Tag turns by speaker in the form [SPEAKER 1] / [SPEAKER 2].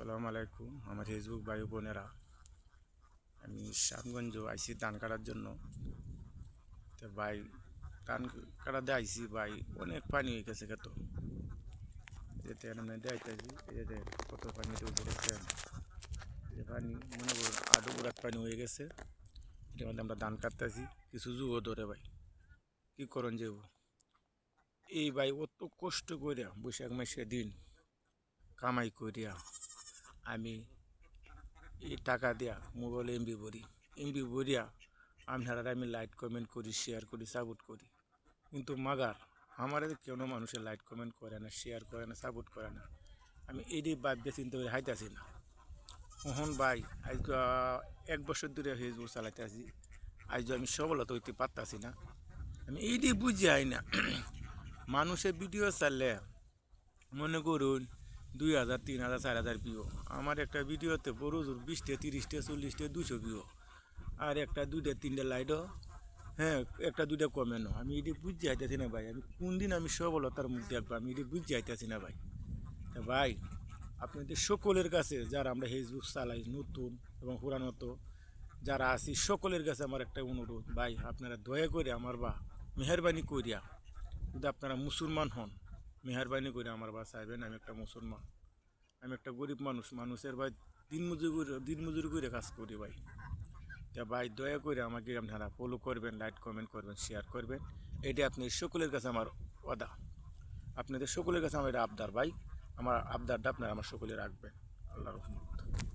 [SPEAKER 1] আসসালামু আলাইকুম আমার ফেসবুক ভাই বোনেরা। আমি শ্যামগঞ্জ আইসি ধান কাটার জন্য। তো ভাই ধান কাটাতে আইসি ভাই, অনেক পানি হয়ে গেছে কত এতে আমরা দেখাইতেছি। এতে কত পানি উঠে দেখছেন, যে পানি মনে করুন আধো গুড়াত পানি হয়ে গেছে। এটার মধ্যে আমরা ধান কাটতেছি, কিছু যুগও ধরে ভাই কি করুন যাব এই ভাই অত কষ্ট করিয়া বৈশাখ মাসে দিন কামাই করিয়া আমি এই টাকা দিয়া মোবাইল এমবি ভরিয়া আপনারা আমি লাইক কমেন্ট করি, শেয়ার করি, সাপোর্ট করি। কিন্তু মাগার আমার কেন মানুষের লাইক কমেন্ট করে না, শেয়ার করে না, সাপোর্ট করে না। আমি এইটাই ভাবতে চিন্তা করে হাইতেছি না। মোহন ভাই আজ 1 বছর ধরে ফেসবুক চালাইতে আছি, আজ আমি সফলতা হইতে পারতাছি না। আমি এইটাই বুঝি আই না। মানুষের ভিডিও চাললে মনে করুন 2000, 3000, 4000 ভিউ। আমার একটা ভিডিওতে বড় 20টা, 30টা, 40টা, 200 ভিউ। আর একটা 2টা 3টা লাইটও, হ্যাঁ একটা 2টা কমেন্টও। আমি এটি বুঝতে আইতেছি না ভাই, আমি কোন দিন আমি সফলতার মুখ দেখবো, আমি এটি বুঝতে আইতেছি না ভাই। তা ভাই আপনাদের সকলের কাছে, যারা আমরা ফেসবুক চালাই নতুন এবং পুরানত যারা আছি, সকলের কাছে আমার একটা অনুরোধ ভাই, আপনারা দয়া করে আমার বা মেহরবানি করিয়া, যদি আপনারা মুসলমান হন, মেহরবানি করে আমার বা চাইবেন। আমি একটা মুসলমান, আমি একটা গরিব মানুষ, মানুষের ভাই দিনমজুরি করে কাজ করি ভাই। তা ভাই দয়া করে আমাকে আপনারা ফলো করবেন, লাইক কমেন্ট করবেন, শেয়ার করবেন। এটি আপনাদের সকলের কাছে আমার ওয়াদা, আপনাদের সকলের কাছে আমার এটা আবদার ভাই। আমার আবদারটা আপনারা আমার সকলে রাখবেন। আল্লাহ রহমত।